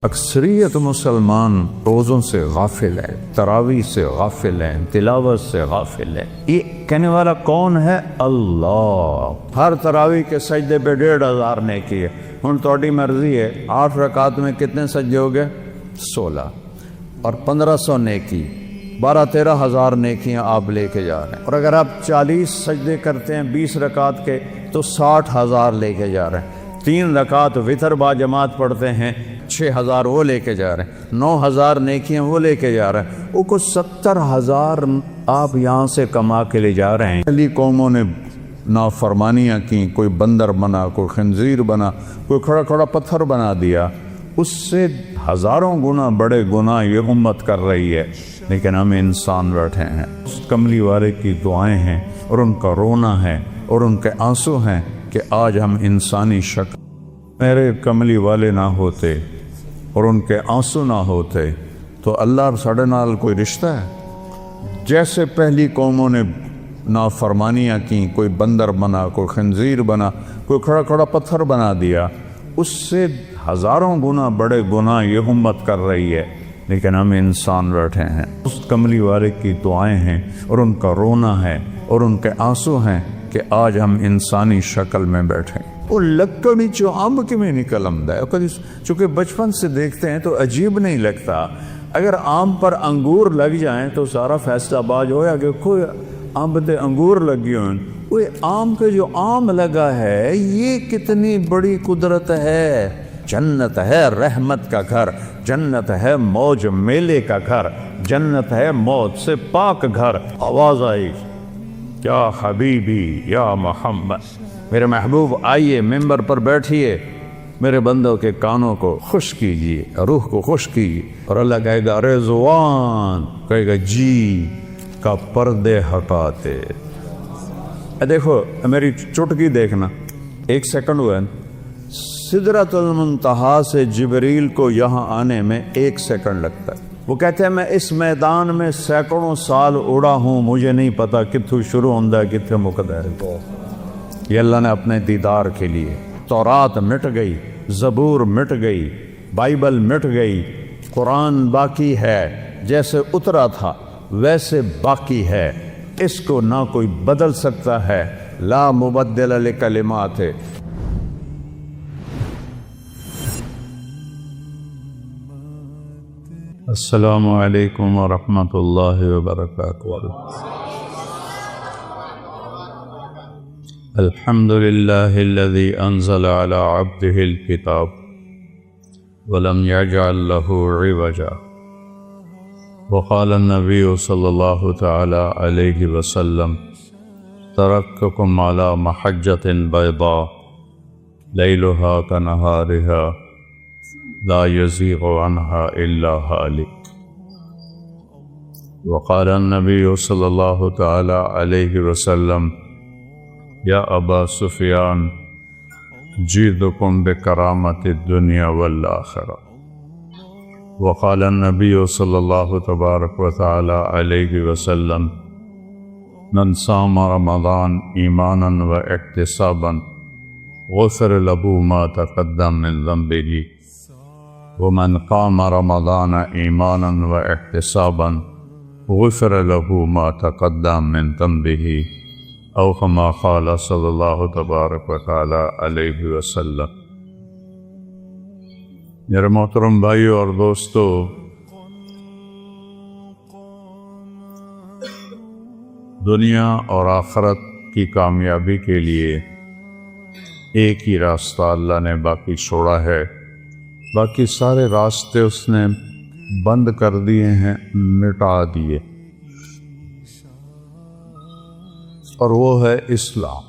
اکثریت مسلمان روزوں سے غافل ہے، تراویح سے غافل ہیں، تلاوت سے غافل ہے۔ یہ کہنے والا کون ہے؟ اللہ۔ ہر تراویح کے سجدے پہ 1500 نیکی ہے۔ ہن تہاڈی مرضی ہے 8 رکعت میں کتنے سجدے ہو گئے؟ 16 اور 1500 نیکی، 12-13 ہزار نیکیاں آپ لے کے جا رہے ہیں۔ اور اگر آپ 40 سجدے کرتے ہیں 20 رکعت کے تو 60,000 لے کے جا رہے ہیں۔ 3 رکعت وتر با جماعت پڑھتے ہیں 6,000 وہ لے کے جا رہے ہیں، 9,000 نیکیاں وہ لے کے جا رہے ہیں۔ وہ کچھ 70,000 آپ یہاں سے کما کے لے جا رہے ہیں۔ پہلی قوموں نے نافرمانیاں کی، کوئی بندر بنا، کوئی خنزیر بنا، کوئی کھڑا کھڑا پتھر بنا دیا، اس سے ہزاروں گنا بڑے گناہ یہ امت کر رہی ہے، لیکن ہم انسان بیٹھے ہیں۔ اس کملی والے کی دعائیں ہیں اور ان کا رونا ہے اور ان کے آنسو ہیں کہ آج ہم انسانی شکل، میرے کملی والے نہ ہوتے اور ان کے آنسو نہ ہوتے تو اللہ ساڑے نال کوئی رشتہ ہے؟ جیسے پہلی قوموں نے نافرمانیاں کی، کوئی بندر بنا، کوئی خنزیر بنا، کوئی کھڑا کھڑا پتھر بنا دیا، اس سے ہزاروں گنا بڑے گناہ یہ امت کر رہی ہے، لیکن ہم انسان بیٹھے ہیں۔ اس کملی والے کی دعائیں ہیں اور ان کا رونا ہے اور ان کے آنسو ہیں کہ آج ہم انسانی شکل میں بیٹھے ہیں۔ وہ لکڑی جو امب کے میں نکل آمدا ہے، چونکہ بچپن سے دیکھتے ہیں تو عجیب نہیں لگتا۔ اگر آم پر انگور لگ جائیں تو سارا فیصلہ باز ہویا کہ کوئی آم تے انگور لگی ہوئے، وہ آم کے جو آم لگا ہے یہ کتنی بڑی قدرت ہے۔ جنت ہے رحمت کا گھر، جنت ہے موج میلے کا گھر، جنت ہے موت سے پاک گھر۔ آواز آئی، یا حبیبی یا محمد، میرے محبوب آئیے ممبر پر بیٹھیے، میرے بندوں کے کانوں کو خوش کیجیے، روح کو خوش کیجیے۔ اور اللہ کہے گا رضوان، کہے گا جی کا پردے ہٹاتے۔ دیکھو میری چٹکی دیکھنا، 1 سیکنڈ ہوا ہے، سدرۃ المنتہا سے جبریل کو یہاں آنے میں 1 سیکنڈ لگتا ہے۔ وہ کہتے ہیں میں اس میدان میں سینکڑوں سال اڑا ہوں، مجھے نہیں پتا کتھوں شروع ہوندہ ہے کتھوں مکدا ہے۔ یہ اللہ نے اپنے دیدار کے لیے۔ تورات مٹ گئی، زبور مٹ گئی، بائبل مٹ گئی، قرآن باقی ہے، جیسے اترا تھا ویسے باقی ہے، اس کو نہ کوئی بدل سکتا ہے، لا مبدل لکلمات۔ السلام علیکم ورحمۃ اللہ وبرکاتہ۔ الحمد للہ الذی انزل علی عبدہ الکتاب ولم یجعل لہ عوجا، وقال النبی صلی اللہ تعالی علیہ وسلم ترکتکم علی محجۃ بیضاء لیلہا کنہارہا لا یزیغ عنہا الا ہالک۔ وقال النبی صلی اللہ تعالی علیہ وسلم یا ابا سفیان جیدکم بکرامت الدنیا والآخرہ۔ وقال النبی صلی اللہ تبارک و تعالی علیہ وسلم من صام رمضان ایمانا و احتسابا غفر له ما تقدم من ذنبه ومن قام رمضان ایمانا و احتسابا غفر له ما تقدم من ذنبه او کما قال صلی اللہ تبارک و تعالی علیہ وسلم۔ میرے محترم بھائیو اور دوستو، دنیا اور آخرت کی کامیابی کے لیے ایک ہی راستہ اللہ نے باقی چھوڑا ہے، باقی سارے راستے اس نے بند کر دیے ہیں، مٹا دیے، اور وہ ہے اسلام۔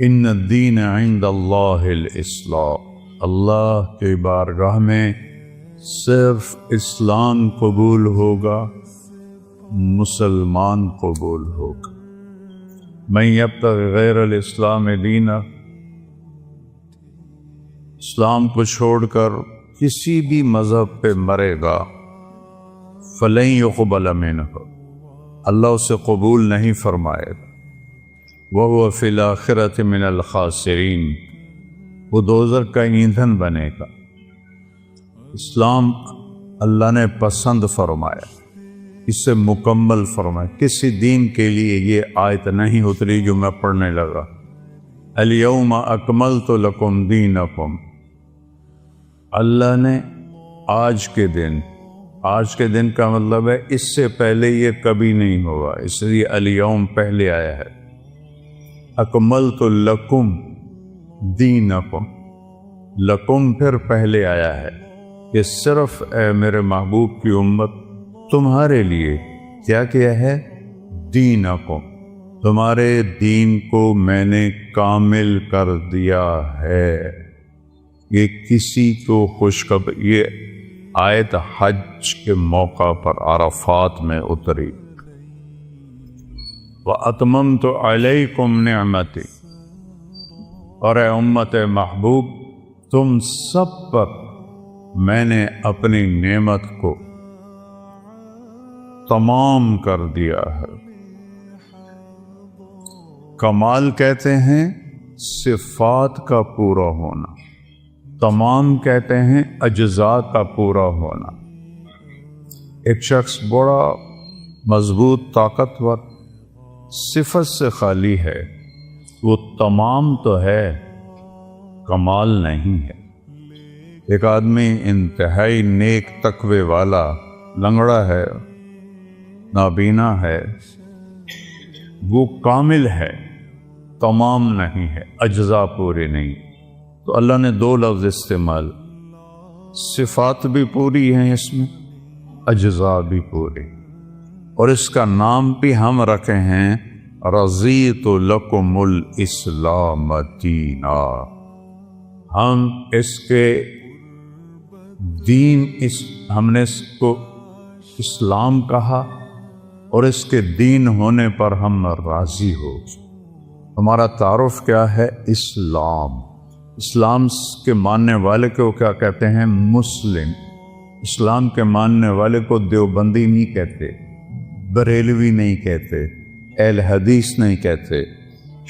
ان الدین عند اللہ الاسلام، اللہ کی بارگاہ میں صرف اسلام قبول ہوگا، مسلمان قبول ہوگا۔ من یبتغی غیر الاسلام دینا، اسلام کو چھوڑ کر کسی بھی مذہب پہ مرے گا، فلن یقبل منہ، اللہ اسے قبول نہیں فرمائے گا۔ وَهُوَ فِي الْآخِرَةِ مِنَ الْخَاسِرِينَ، وہ دوزخ کا ایندھن بنے گا۔ اسلام اللہ نے پسند فرمایا، اسے مکمل فرمایا۔ کسی دین کے لیے یہ آیت نہیں اتری جو میں پڑھنے لگا، الیوم اکملت لکم دینکم۔ اللہ نے آج کے دن کا مطلب ہے اس سے پہلے یہ کبھی نہیں ہوا، اس لیے الیوم پہلے آیا ہے۔ اکملت لکم دینکم، لکم پھر پہلے آیا ہے کہ صرف اے میرے محبوب کی امت تمہارے لیے کیا ہے؟ دینکم، تمہارے دین کو میں نے کامل کر دیا ہے۔ یہ کسی کو خوشخبری، یہ آیت حج کے موقع پر عرفات میں اتری۔ وَأَتْمَمْتُ عَلَيْكُمْ نِعْمَتِي، اور اے امت محبوب تم سب پر میں نے اپنی نعمت کو تمام کر دیا ہے۔ کمال کہتے ہیں صفات کا پورا ہونا، تمام کہتے ہیں اجزاء کا پورا ہونا۔ ایک شخص بڑا مضبوط طاقتور صفت سے خالی ہے، وہ تمام تو ہے، کمال نہیں ہے۔ ایک آدمی انتہائی نیک تقوی والا، لنگڑا ہے، نابینا ہے، وہ کامل ہے، تمام نہیں ہے، اجزاء پورے نہیں۔ تو اللہ نے دو لفظ استعمال، صفات بھی پوری ہیں اس میں، اجزاء بھی پورے، اور اس کا نام بھی ہم رکھے ہیں رضیت لکم الاسلام دینا۔ ہم اس کے دین، ہم نے اس کو اسلام کہا، اور اس کے دین ہونے پر ہم راضی ہو۔ ہمارا تعارف کیا ہے؟ اسلام۔ اسلام کے ماننے والے کو کیا کہتے ہیں؟ مسلم۔ اسلام کے ماننے والے کو دیوبندی نہیں کہتے، بریلوی نہیں کہتے، اہل حدیث نہیں کہتے،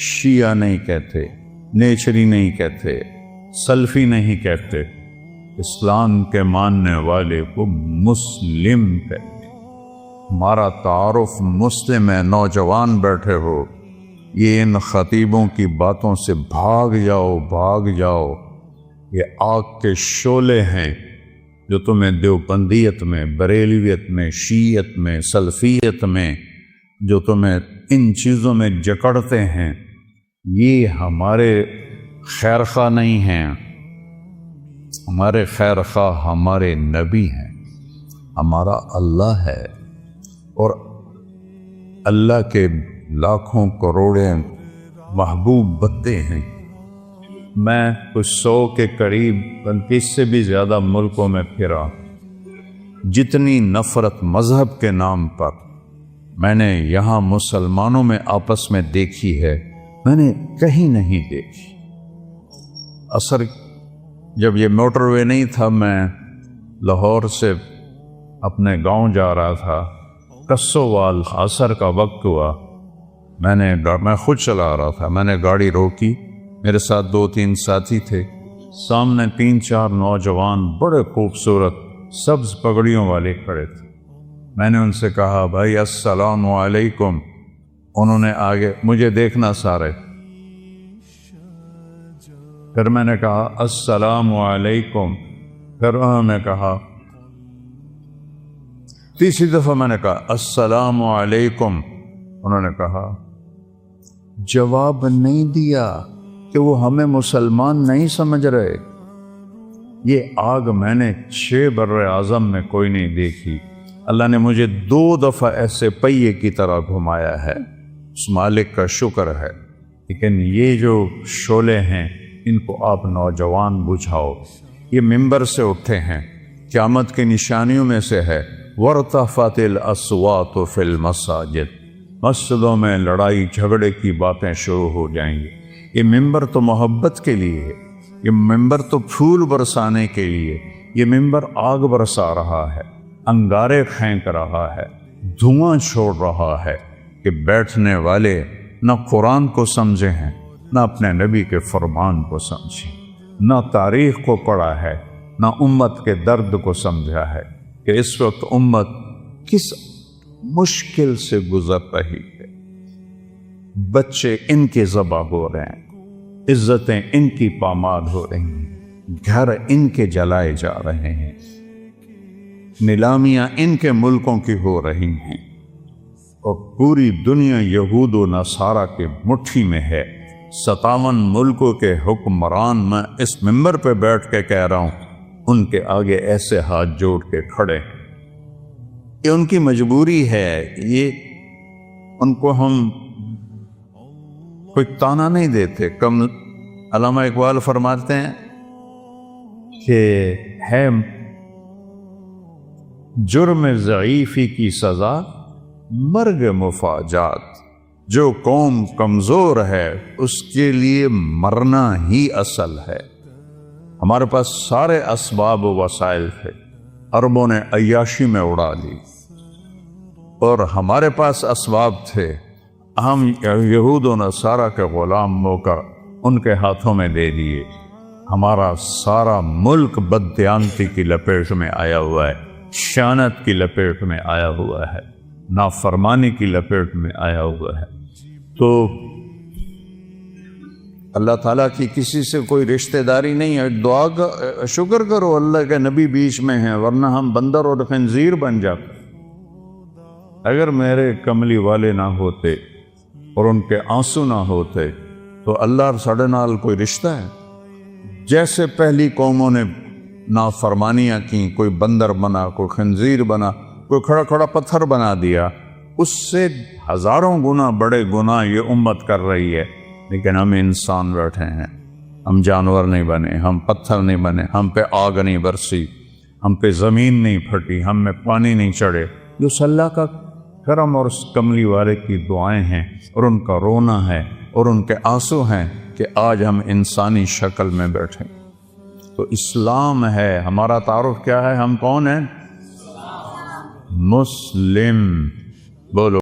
شیعہ نہیں کہتے، نیچری نہیں کہتے، سلفی نہیں کہتے، اسلام کے ماننے والے کو مسلم کہتے۔ ہمارا تعارف مسلم ہے۔ نوجوان بیٹھے ہو، یہ ان خطیبوں کی باتوں سے بھاگ جاؤ، یہ آگ کے شعلے ہیں جو تمہیں دیوبندیت میں، بریلویت میں، شیعت میں، سلفیت میں، جو تمہیں ان چیزوں میں جکڑتے ہیں، یہ ہمارے خیرخواہ نہیں ہیں۔ ہمارے خیرخواہ ہمارے نبی ہیں، ہمارا اللہ ہے، اور اللہ کے لاکھوں کروڑیں محبوب بندے ہیں۔ میں کچھ 100 کے قریب 35 سے بھی زیادہ ملکوں میں پھرا، جتنی نفرت مذہب کے نام پر میں نے یہاں مسلمانوں میں آپس میں دیکھی ہے، میں نے کہیں نہیں دیکھی۔ اثر جب یہ موٹر وے نہیں تھا، میں لاہور سے اپنے گاؤں جا رہا تھا، کسووال، عصر کا وقت ہوا، میں خود چلا رہا تھا، میں نے گاڑی روکی، میرے ساتھ 2-3 ساتھی تھے، سامنے 3-4 نوجوان بڑے خوبصورت سبز پگڑیوں والے کھڑے تھے۔ میں نے ان سے کہا بھائی السلام علیکم، انہوں نے آگے مجھے دیکھنا سارے، پھر میں نے کہا السلام علیکم، پھر انہوں نے کہا، تیسری دفعہ میں نے کہا السلام علیکم، انہوں نے کہا، جواب نہیں دیا کہ وہ ہمیں مسلمان نہیں سمجھ رہے۔ یہ آگ میں نے 6 بر اعظم میں کوئی نہیں دیکھی۔ اللہ نے مجھے 2 دفعہ ایسے پہیے کی طرح گھمایا ہے، اس مالک کا شکر ہے۔ لیکن یہ جو شعلے ہیں ان کو آپ نوجوان بجھاؤ۔ یہ ممبر سے اٹھے ہیں، قیامت کی نشانیوں میں سے ہے وَارْتَفَعَتِ الْأَصْوَاتُ فِي الْمَسَاجِدِ، مسجدوں میں لڑائی جھگڑے کی باتیں شروع ہو جائیں گی۔ یہ ممبر تو محبت کے لیے ہے، یہ ممبر تو پھول برسانے کے لیے، یہ ممبر آگ برسا رہا ہے، انگارے پھینک رہا ہے، دھواں چھوڑ رہا ہے کہ بیٹھنے والے نہ قرآن کو سمجھے ہیں، نہ اپنے نبی کے فرمان کو سمجھے، نہ تاریخ کو پڑھا ہے، نہ امت کے درد کو سمجھا ہے کہ اس وقت امت کس مشکل سے گزر رہی ہے۔ بچے ان کے ذبح ہو رہے ہیں، عزتیں ان کی پامال ہو رہی ہیں، گھر ان کے جلائے جا رہے ہیں، نیلامیاں ان کے ملکوں کی ہو رہی ہیں، اور پوری دنیا یہود و نصارہ کے مٹھی میں ہے۔ 57 ملکوں کے حکمران میں اس منبر پہ بیٹھ کے کہہ رہا ہوں، ان کے آگے ایسے ہاتھ جوڑ کے کھڑے ہیں۔ یہ ان کی مجبوری ہے، یہ ان کو ہم کوئی تانا نہیں دیتے۔ کم علامہ اقبال فرماتے ہیں کہ ہے جرم ضعیفی کی سزا مرگ مفاجات، جو قوم کمزور ہے اس کے لیے مرنا ہی اصل ہے۔ ہمارے پاس سارے اسباب و وسائل تھے، عربوں نے عیاشی میں اڑا لی، اور ہمارے پاس اسباب تھے، ہم یہود و نصارہ کے غلام ہو کر ان کے ہاتھوں میں دے دیے۔ ہمارا سارا ملک بددیانتی کی لپیٹ میں آیا ہوا ہے، خیانت کی لپیٹ میں آیا ہوا ہے، نافرمانی کی لپیٹ میں آیا ہوا ہے۔ تو اللہ تعالیٰ کی کسی سے کوئی رشتہ داری نہیں ہے۔ دعا کا شکر کرو اللہ کے نبی بیچ میں ہیں، ورنہ ہم بندر اور خنزیر بن جاتے۔ اگر میرے کملی والے نہ ہوتے اور ان کے آنسو نہ ہوتے تو اللہ ساڑھے نال کوئی رشتہ ہے؟ جیسے پہلی قوموں نے نافرمانیاں کی، کوئی بندر بنا، کوئی خنزیر بنا، کوئی کھڑا کھڑا پتھر بنا دیا، اس سے ہزاروں گنا بڑے گناہ یہ امت کر رہی ہے۔ لیکن ہم انسان بیٹھے ہیں، ہم جانور نہیں بنے، ہم پتھر نہیں بنے، ہم پہ آگ نہیں برسی، ہم پہ زمین نہیں پھٹی، ہم میں پانی نہیں چڑھے۔ جو اللہ کا کرم اور اس کملی والے کی دعائیں ہیں، اور ان کا رونا ہے اور ان کے آنسو ہیں کہ آج ہم انسانی شکل میں بیٹھے۔ تو اسلام ہے ہمارا تعارف۔ کیا ہے؟ ہم کون ہیں؟ مسلم۔ بولو۔